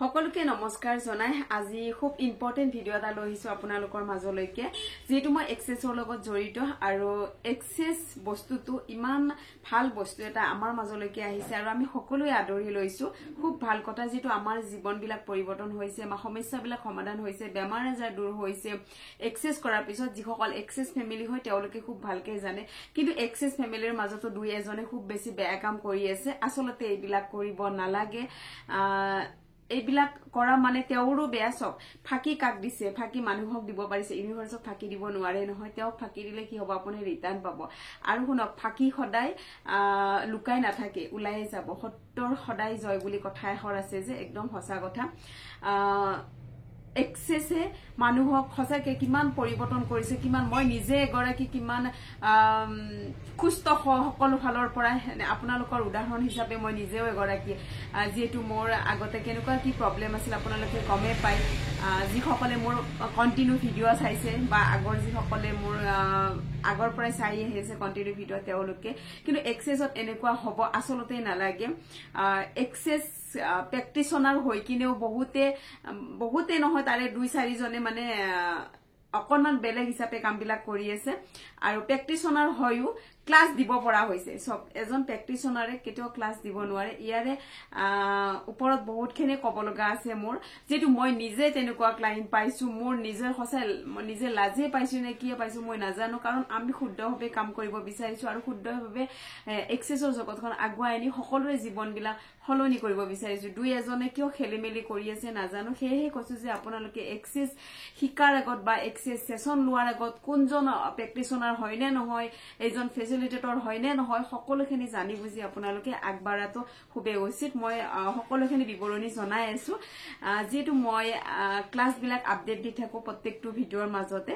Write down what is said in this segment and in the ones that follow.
সকলোকে নমস্কাৰ জনাই আজি খুব ইম্পৰ্টেন্ট ভিডিও এটা লৈছো আপোনালোকৰ মাজলৈকে যেটো মই এক্সেছৰ লগত জড়িত আৰু এক্সেছ বস্তুটো ইমান ভাল বস্তু এটা আমাৰ মাজলৈকে আহিছে আৰু আমি সকলোৱে আদৰি লৈছো খুব ভাল কথা যেটো আমাৰ জীৱনবিলাক পৰিৱৰ্তন হৈছে আমাৰ সমস্যাবিলাক সমাধান হৈছে বেমাৰ আজাৰ দূৰ হৈছে এক্সেছ কৰাৰ পিছত যিসকল এক্সেছ ফেমিলি হয় তেওঁলোকে খুব ভালকে জানে কিন্তু এক্সেছ ফেমিলিৰ মাজতো দুই এজনে খুব বেছি বেয়া কাম কৰি আছে আসলতে এইবিলাক কৰিব নালাগে এইবিলাক কৰা মানে তেওৰো বেয়া সব ফাকি কাক দিছে ফাকি মানুহক দিব পাৰিছে ইউনিভাৰ্সক ফাকি দিব নোৱাৰে নহয় তেও ফাকি দিলে কি হ'ব আপুনি ৰিটাৰ্ন পাব আৰু শুনক ফাকি সদায় লুকাই নাথাকে উলাই যাব সত্যৰ সদায় জয় বুলি কথা এখৰ আছে যে একদম সঁচা কথা এক্সেছে মানুহক খসাকে কিমান পৰিৱৰ্তন কৰিছে কিমান মই নিজে এগৰাকী কিমান খুস্ত সকলো ফালৰ পৰা আপোনালোকৰ উদাহৰণ হিচাপে মই নিজেও এগৰাকী যেটো মোৰ আগতে কেনেকুৱা কি প্ৰবলেম আছিল আপোনালোকে গমে পাই যিসকলে মোৰ কন্টিনিউ ভিডিও চাইছে বা আগৰ যিসকলে মোৰ আগৰ পৰাই চাই আহিছে কন্টিনিউ ভিডিও তেওঁলোকে কিন্তু এক্সেছত এনেকুৱা হ'ব আসলতে নালাগে এক্সেছ প্ৰেক্টিশনাৰ হৈ কিনেও বহুতে নহয় তাৰে 2-4 জনে মানে অকনমান বেলেগ হিচাপে কামবিলাক কৰি আছে আৰু প্ৰেক্টিশনাৰ হয়ও ক্লাস দিব পৰা হৈছে সব এজন প্ৰেক্টিশনাৰে কেতিয়াও ক্লাস দিব নোৱাৰে ইয়াৰে ওপৰত বহুতখিনি কবলগা আছে মোৰ যেটো মই নিজে তেনেকুৱা ক্লায়েন্ট পাইছো মোৰ নিজৰ হসাই নিজে লাজে পাইছো নে কি পাইছো মই নাজানো কাৰণ আমি শুদ্ধভাৱে কাম কৰিব বিচাৰিছো আৰু শুদ্ধভাৱে এক্সেছৰ জগতখন আগুৱাই আনি সকলোৰে জীৱনবিলাক হলনি কৰিব বিচাৰিছো দুই এজনে কিয় খেলিমেলি কৰি আছে নাজানো হেহে কৈছো যে আপোনালোকে এক্সেছ শিকাৰ আগত বা এক্সেছ সেশন লোৱাৰ আগত কোনজন প্ৰেক্টিশনাৰ হয় নে নহয় এজন ফেসিলিটেটৰ হয় নে নহয় সকলোখিনি জানি বুজি আপোনালোকে আগবাৰাটো খুবে উচিত মই সকলোখিনি বিৱৰণী জনাই আছো যেটো মই ক্লাস বিলাক আপডেট দি থাকো প্ৰত্যেকটো ভিডিওৰ মাজতে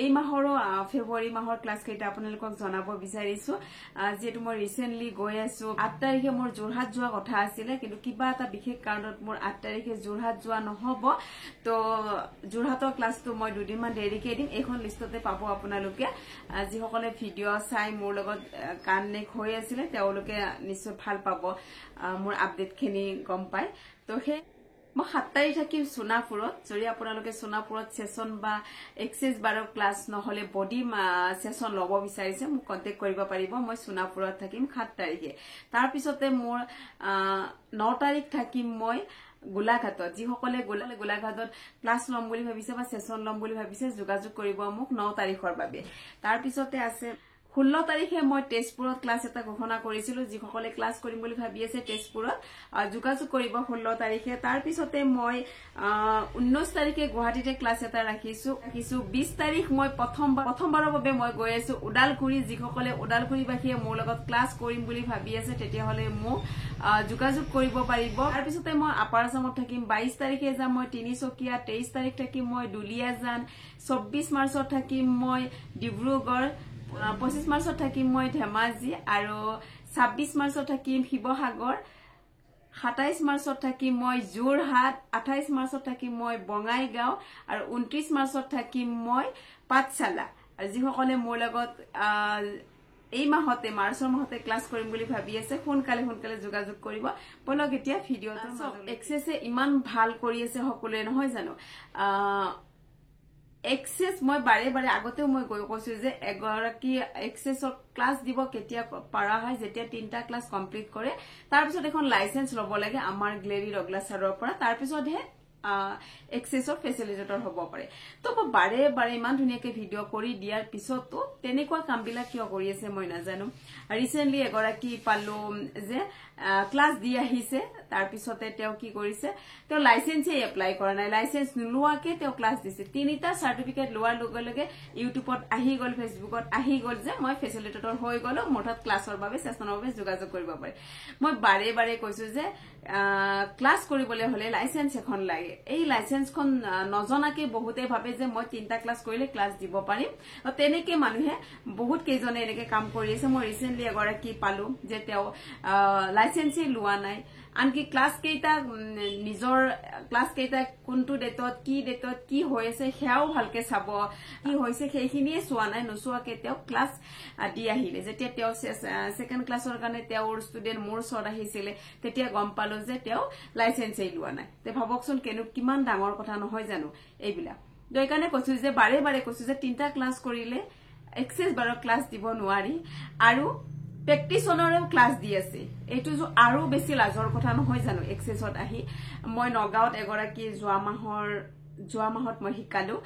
এই মাহৰ ফেব্ৰুৱাৰী মাহৰ ক্লাস কেইটা আপোনালোকক জনাব বিচাৰিছো যেটো মই ৰিসেন্টলি গৈ আছো 8 তাৰিখে মোৰ যোৰহাট যোৱা কথা আছিল কিন্তু কিবা এটা বিশেষ কাৰণত মোৰ 8 তাৰিখে যোৰহাট যোৱা নহব তো যোৰহাটৰ ক্লাসটো মই দুদিন মান দেৰিকে দিম এখন লিষ্টতে পাব আপোনালোকে যিসকলে ভিডিও চাই মোৰ লগত কানেক্ট হৈ আছিল তেওঁলোকে নিশ্চয় ভাল পাব মোৰ আপডেট খিনি গম পাই তো হে মই 7 তাৰিখ থাকিম সোনাপুৰত যদি আপোনালোকে সোনাপুৰত সেশন বা এক্সেছ বাৰৰ ক্লাস নহলে বডি সেশন লব বিচাৰিছে মোক কন্টাক্ট কৰিব পাৰিব মই সোনাপুৰত থাকিম 7 তাৰিখে তাৰ পিছতে মোৰ 9 তাৰিখ থাকিম মই গোলাঘাটত যিসকলে গোলাঘাটত ক্লাস লম বুলি ভাবিছে বা সেশন লম বুলি ভাবিছে যোগাযোগ কৰিব মোক 9 তাৰিখৰ বাবে তাৰ পিছতে আছে 16 তাৰিখে মই তেজপুৰত ক্লাস এটা ঘোষণা কৰিছিলো যিসকলে ক্লাস কৰিম বুলি ভাবি আছে তেজপুৰত যোগাযোগ কৰিব 16 তাৰিখে তাৰ পিছতে মই 19 তাৰিখে গুৱাহাটীতে ক্লাস এটা ৰাখিছো 20 তাৰিখ মই প্ৰথমবাৰৰ বাবে মই গৈ আছো উডালগুৰি যিসকলে উডালগুৰিবাসীয়ে মোৰ লগত ক্লাস কৰিম বুলি ভাবি আছে তেতিয়া হলে মোক যোগাযোগ কৰিব পাৰিব তাৰ পিছতে মই আপাৰ আসামত থাকিম 22 তাৰিখে যাম মই তিনিচকীয়া 23 তাৰিখ থাকিম মই দুলিয়াজান 24 মাৰ্চত থাকিম মই ডিব্ৰুগড় 25 মাৰ্চত থাকিম মই ধেমাজি আৰু 26 মাৰ্চত থাকিম শিৱসাগৰ 27 মাৰ্চত থাকিম মই যোৰহাট 28 মাৰ্চত থাকিম মই বঙাইগাঁও আৰু 29 মাৰ্চত থাকিম মই পাঠশালা আৰু যিসকলে মোৰ লগত এই মাহতে মাৰ্চৰ মাহতে ক্লাস কৰিম বুলি ভাবি আছে সোনকালে যোগাযোগ কৰিব বলক এতিয়া ভিডিওটো এক্সেছে ইমান ভাল কৰি আছে সকলোৱে নহয় জানো এক্সেছ মই বাৰে আগতেও মই কৈছো যে এগৰাকী এক্সেছৰ ক্লাস দিব কেতিয়া পাৰা হয় যেতিয়া 3টা ক্লাস কমপ্লিট কৰে তাৰ পিছত এখন লাইসেন্স লব লাগে আমাৰ গ্লেৰি ৰগলাছাৰৰ পৰা তাৰ পিছতহে এক্সেছৰ ফেসিলিটেটৰ হ'ব পাৰে তো মই বাৰে ইমান ধুনিয়াকে ভিডিও কৰি দিয়াৰ পিছতো তেনেকুৱা কামবিলাক কিয় কৰি আছে মই নাজানো ৰিসেন্টলি এগৰাকী পালো যে ক্লাস দি আহিছে তাৰ পিছতে তেও কি কৰিছে তেও লাইসেন্সে এপ্লাই কৰা নাই লাইসেন্স নোলোৱাকে তেও ক্লাস দিছে তিনিটা সাৰ্টিফিকেট লোৱাৰ লগে ইউটিউবত আহি গল ফেসবুকত আহি গল যে মই ফেসিলিটেটৰ হৈ গলো মোঠত ক্লাসৰ বাবে সেশনৰ বাবে যোগাযোগ কৰিব পাৰে মই বাৰে কৈছো যে ক্লাস কৰিবলৈ হলে লাইসেন্স এখন লাগে এই লাইসেন্সখন নজনাকে বহুতে ভাবে যে মই 3টা ক্লাস কৰিলে ক্লাস দিব পাৰিম আৰু তেনেকে মানুহে বহুত কেজনে এনেকে কাম কৰি আছে মই ৰিসেন্টলি এগৰাকী পালো যে তেও লাইসেন্সে লোৱা নাই আনকি ক্লাস কেইটা নিজৰ ক্লাস কেইটা কোনটো ডেটত কি হৈছে হেয়াও ভালকে চাব কি হৈছে সেইখিনিয়ে চোৱা নাই নচোৱাকে তেও ক্লাস দি আহিলে যেতিয়া তেও সেকেন্ড ক্লাসৰ কাৰণে তেওঁৰ ষ্টুডেন্ট মোৰ ওচৰত আহিছিল তেতিয়া গম পালো যে তেও লাইসেন্সে লোৱা নাই তে ভাবকচোন কিমান ডাঙৰ কথা নহয় জানো এইবিলা দয়কানে কৈছো যে বাৰে কৈছো যে 3টা ক্লাস কৰিলে এক্সেস বাৰ ক্লাস দিব নোৱাৰি আৰু প্ৰেক্টিশনাৰেও ক্লাস দি আছে এটো যে আৰু বেছি লাজৰ কথা নহয় জানো এক্সেসত আহি মই নগাঁৱত এগৰাকী যোৱা মাহত মই শিকালো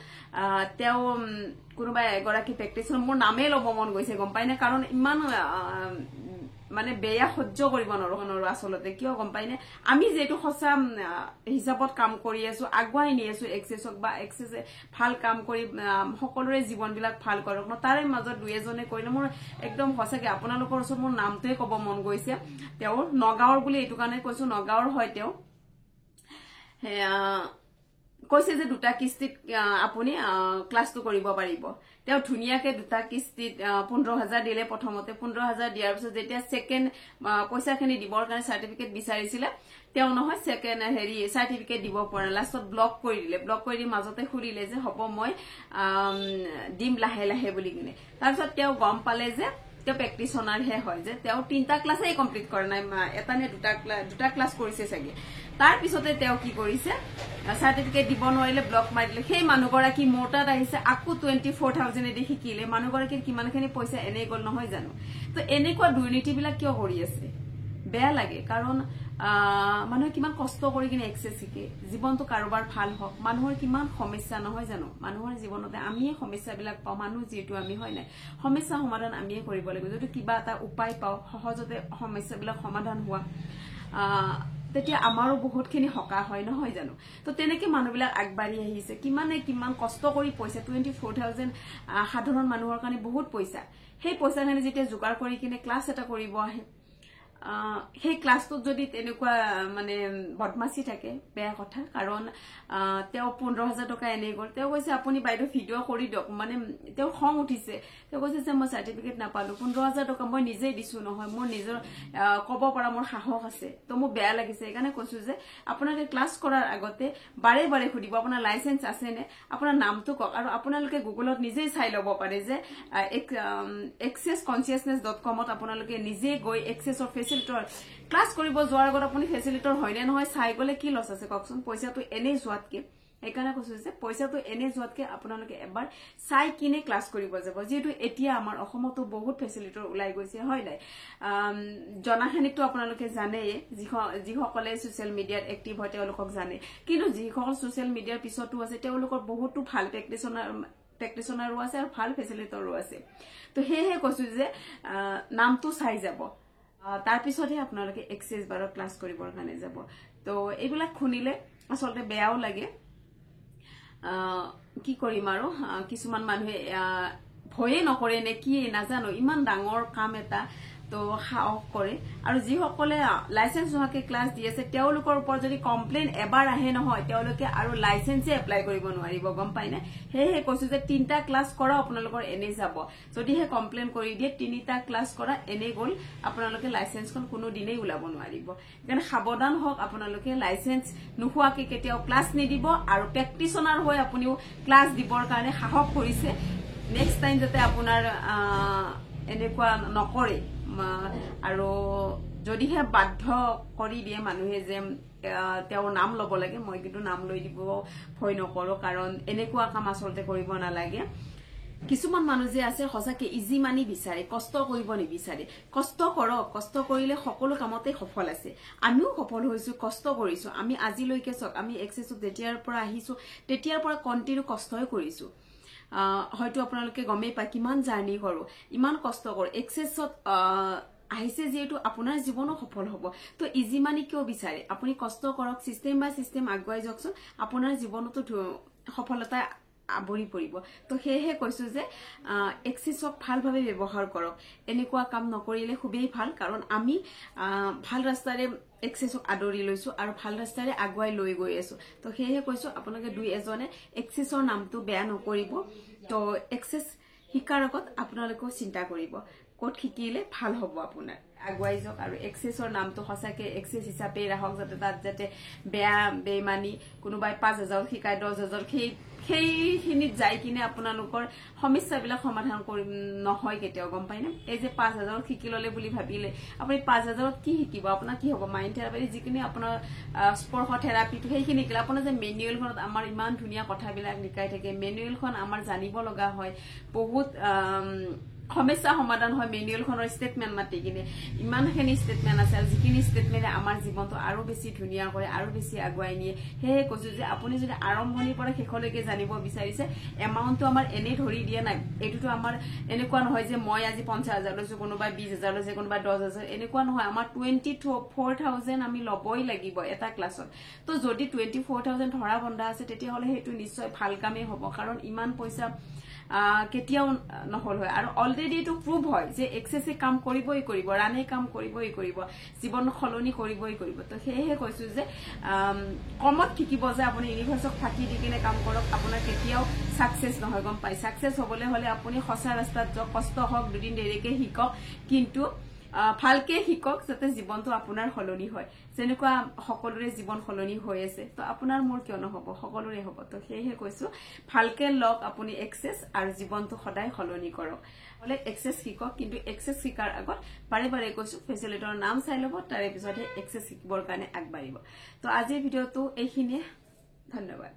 তেও কোনোবা এগৰাকী প্ৰেক্টিশনাৰ মোৰ নামে লব মন গৈছে গম পাইনে কাৰণ ইমান মানে বেয়া সহ্য কৰিব নৰো আসলতে কিয় গম পাইনে আমি যেটো খসা হিচাপত কাম কৰি আছো আগুৱাই নি আছো এক্সেসক বা এক্সেসে ভাল কাম কৰি সকলোৰে জীৱন বিলাক ভাল কৰক ন তাৰে মাজত দুই এজনে কইলে মোৰ একদম হসাকে আপোনালোকৰ ওচৰত মোৰ নামটোৱে কব মন গৈছে তেও নগাঁৱৰ বুলি এটো কাৰণে কৈছো নগাঁৱৰ হয় তেও কৈছে যে দুটা কিস্তিত আপুনি ক্লাসটো কৰিব পাৰিব তেও ধুনিয়াকে দুটা কিস্তিত 15000 দিলে প্ৰথমতে 15000 দিয়াৰ পিছত যেতিয়া সেকেন্ড পইচাখিনি দিবৰ কাৰণে সাৰ্টিফিকেট বিচাৰিছিল তেও নহয় সেকেন্ড হেৰি সাৰ্টিফিকেট দিব পৰা লাষ্টত ব্লক কৰি দি মাজতে খুলিলে যে হ'ব মই দিম লাহে লাহে বুলি কিনে তাৰ পিছত তেও গম পালে যে তেও প্ৰেক্টিশনাৰ হে হয় যে তেও 3টা ক্লাসই কমপ্লিট কৰা নাই এটা নে দুটা ক্লাস কৰিছে সাগে তাৰ পিছতে তেও কি কৰিছে সাৰ্টিফিকেট দিব নোৱাৰিলে ব্লক মাৰিলে সেই মানুহগৰাকী মোটাত আহিছে আকু 24000 এ দেখি কিলে মানুহগৰাকীৰ কিমানখিনি পইচা এনে গল নহয় জানো তো এনেকুৱা দুৰ্নীতি বিলাক কিয় কৰি আছে বেয়া লাগে কাৰণ মানুহে কিমান কষ্ট কৰি কিনে এক্সেস শিকে জীৱনটো কাৰোবাৰ ভাল হক মানুহৰ কিমান সমস্যা নহয় জানো মানুহৰ জীৱনতে আমিয়ে সমস্যা বিলাক পাও মানুহ যেটো আমি হয় নাই সমস্যা সমাধান আমিয়ে কৰিব লাগিব যদি কিবা এটা উপায় পাও সহজতে সমস্যা বিলাক সমাধান হোৱা তেতিয়া আমাৰো বহুতখিনি হকা হয় নহয় জানো তো তেনেকে মানুহবিলাক আগবাঢ়ি আহিছে কিমান কষ্ট কৰি পইচা 24000 সাধাৰণ মানুহৰ কাৰণে বহুত পইচা সেই পইচাখিনি যেতিয়া যোগাৰ কৰি কিনে ক্লাস এটা কৰিব আহে সেই ক্লাসটো যদি তেনেকুৱা মানে বদমাসি থাকে বেয়া কথা কাৰণ তেও 15000 টকা এনে গল তেও কৈছে আপুনি বাইদেউ ভিডিও কৰি দিয়ক মানে তেও খং উঠিছে তেও কৈছে যে মই সাৰ্টিফিকেট না পালো 15000 টকা মই নিজে দিছো নহয় মোৰ নিজৰ কব পৰা মোৰ সাহস আছে তো মোৰ বেয়া লাগিছে একানে কৈছো যে আপোনালোকে ক্লাস কৰাৰ আগতে বাৰে খুদিব আপোনাৰ লাইসেন্স আছে নে আপোনাৰ নামটো কক আৰু আপোনালোকে গুগলত নিজে চাই লব পাৰে যে accessconsciousness.com ত আপোনালোকে নিজে গৈ এক্সেসৰ ফেসিলিটৰ ক্লাস কৰিব যোৱাৰ আগত আপুনি ফেসিলিটৰ হয়নে নহয় চাই গলে কি লছ আছে ককচোন পইচাটো এনে যোৱাতকে একানে কৈছো যে পইচাটো এনে যোৱাতকে আপোনালোকে এবাৰ চাই কিনে ক্লাস কৰিব যাব যেটো এতিয়া আমাৰ অসমতো বহুত ফেসিলিটৰ উলাই গৈছে হয় নাই জনাখানিটো আপোনালোকে জানে যিসকলে সোশ্যাল মিডিয়াত এক্টিভ হয় তেওঁলোকক জানে কিন্তু যিসকল সোশ্যাল মিডিয়াৰ পিছতো আছে তেওঁলোকৰ বহুতো ভাল প্ৰেক্টিশনাৰো আছে আৰু ভাল ফেসিলিটৰো আছে তো হেহে কৈছো যে নামটো চাই যাব তাৰ পিছতহে আপোনালোকে এক্সেস বাৰ ক্লাস কৰিবৰ কাৰণে যাব তো এইবিলাক খুনিলে আসলতে বেয়াও লাগে কি কৰিম আৰু কিছুমান মানুহে ভয়ে নকৰে নে কি নাজানো ইমান ডাঙৰ কাম এটা তো সাহস কৰে আৰু যিসকলে লাইসেন্স হোৱাকে ক্লাস দি আছে তেওঁলোকৰ ওপৰত যদি কমপ্লেইন এবাৰ আহে নহয় তেওঁলোকে আৰু লাইসেন্সে এপ্লাই কৰিব নোৱাৰিব গম পাইনে হেহে কৈছো যে 3টা ক্লাস কৰা আপোনালোকৰ এনে যাব যদি হে কমপ্লেইন কৰি দিয়ে 3টা ক্লাস কৰা এনে গল আপোনালোকে লাইসেন্সখন কোনো দিনেই উলাব নোৱাৰিব কাৰণ সাৱধান হওক আপোনালোকে লাইসেন্স নোহোৱাকে কেতিয়াও ক্লাস নিদিব আৰু প্ৰেক্টিশনাৰ হৈ আপুনিও ক্লাস দিবৰ কাৰণে সাহস কৰিছে নেক্সট টাইম যাতে আপোনাৰ এনেকুৱা নকৰে আৰু যদিহে বাধ্য কৰি দিয়ে মানুহে যে তেওঁৰ নাম লব লাগে মই কিন্তু নাম লৈ দিব ভয় নকৰো কাৰণ এনেকুৱা কাম আসলতে কৰিব নালাগে কিছুমান মানুহ যে আছে হসাকে ইজি মানি বিচাৰে কষ্ট কৰিব নিবিচাৰে কষ্ট কৰক কষ্ট কৰিলে সকলো কামতে সফল আছে আমিও সফল হৈছো কষ্ট কৰিছো আমি আজিলৈকে সক আমি এক্সেসত যেতিয়াৰ পৰা আহিছো তেতিয়াৰ পৰা কন্টিনিউ কষ্টই কৰিছো হয়তো আপোনালোকে গমেই পায় কিমান জাৰ্নি কৰো ইমান কষ্ট কৰো এক্সেসত আহিছে যেটো আপোনাৰ জীৱনো সফল হ'ব তো ইজি মানি কিয় বিচাৰে আপুনি কষ্ট কৰক সিস্টেম বাই সিস্টেম আগুৱাই যাওকচোন আপোনাৰ জীৱনতো সফলতা আবৰি পৰিব তো হেহে কৈছো যে এক্সেসক ভালভাৱে ব্যৱহাৰ কৰক এনেকুৱা কাম নকৰিলে খুবেই ভাল কাৰণ আমি ভাল ৰাস্তাৰে এক্সেসক আদৰি লৈছো আৰু ভাল ৰাস্তাৰে আগুৱাই লৈ গৈ আছো তো হেহে কৈছো আপোনালোকে দুই এজনে এক্সেসৰ নামটো বেয়া নকৰিব তো এক্সেস শিকাৰ আগত আপোনালোকে চিন্তা কৰিব ক'ত শিকিলে ভাল হ'ব আপোনাৰ আগুৱাই যাওক আৰু এক্সেছৰ নামটো সঁচাকে এক্সেছ হিচাপে ৰাখক যাতে তাত যাতে বেয়া বেমানি কোনোবাই 5,000 শিকায় 10,000 সেইখিনিত যাই কিনে আপোনালোকৰ সমস্যাবিলাক সমাধান কৰি নহয় কেতিয়াও গম পাইনে এই যে 5,000 শিকি ললে বুলি ভাবিলে আপুনি 5,000ত কি শিকিব আপোনাৰ কি হ'ব মাইণ্ড থেৰাপি যিখিনি আপোনাৰ স্পৰ্শ থেৰাপিটো সেইখিনি শিকিলে আপোনাৰ যে মেনুৱেলখনত আমাৰ ইমান ধুনীয়া কথাবিলাক লিখাই থাকে মেনুৱেলখন আমাৰ জানিব লগা হয় বহুত সমস্যা সমাধান হয় মেনুৱেলখনৰ ষ্টেটমেন্ট মাতি কিনে ইমানখিনি ষ্টেটমেন্ট আছে আৰু যিখিনি ষ্টেটমেন্টে আমাৰ জীৱনটো আৰু বেছি ধুনীয়া কৰে আৰু বেছি আগুৱাই নিয়ে সেয়ে কৈছো যে আপুনি যদি আৰম্ভণিৰ পৰা শেষলৈকে জানিব বিচাৰিছে এমাউণ্টটো আমাৰ এনে ধৰি দিয়া নাই এইটোতো আমাৰ এনেকুৱা নহয় যে মই আজি 50,000 লৈছো কোনোবাই 20,000 লৈছে কোনোবাই 10,000 এনেকুৱা নহয় আমাৰ 24,000 আমি লবই লাগিব এটা ক্লাছত তো যদি 24,000 ধৰা বন্ধা আছে তেতিয়াহলে সেইটো নিশ্চয় ভাল কামেই হ'ব কাৰণ ইমান পইচা কেতিয়াও নহল হয় আৰু অলৰেডি এটো প্ৰুভ হয় যে এক্সেছে কাম কৰিবই কৰিব ৰানে কাম কৰিবই কৰিব জীৱন খলনি কৰিবই কৰিব তো সেয়ে কৈছো যে কমত শিকিব যে আপুনি ইউনিভাৰ্সক ফাকি দি কিনে কাম কৰক আপোনাৰ কেতিয়াও সাকসেস নহয় গম পাই সাকসেস হ'বলে হলে আপুনি খসা ৰাস্তাত যক কষ্ট হক দুদিন দেৰিকে শিকক কিন্তু ভালকে শিকক যাতে জীৱনটো আপোনাৰ খলনি হয় যেনেকুৱা সকলোৰে জীৱন খলনি হৈ আছে তো আপোনাৰ মোৰ কিয় নহব সকলোৰে হ'ব তো সেয়ে কৈছো ভালকে লক আপুনি এক্সেছ আৰু জীৱনটো সদায় খলনি কৰক হলে এক্সেছ শিকক কিন্তু এক্সেছ শিকাৰ আগত বাৰে বাৰে কৈছো ফেচিলিটৰ নাম চাই লব তাৰ পিছতহে এক্সেছ শিকিবৰ কাৰণে আগবাঢ়িব তো আজিৰ ভিডিওটো এইখিনিয়ে ধন্যবাদ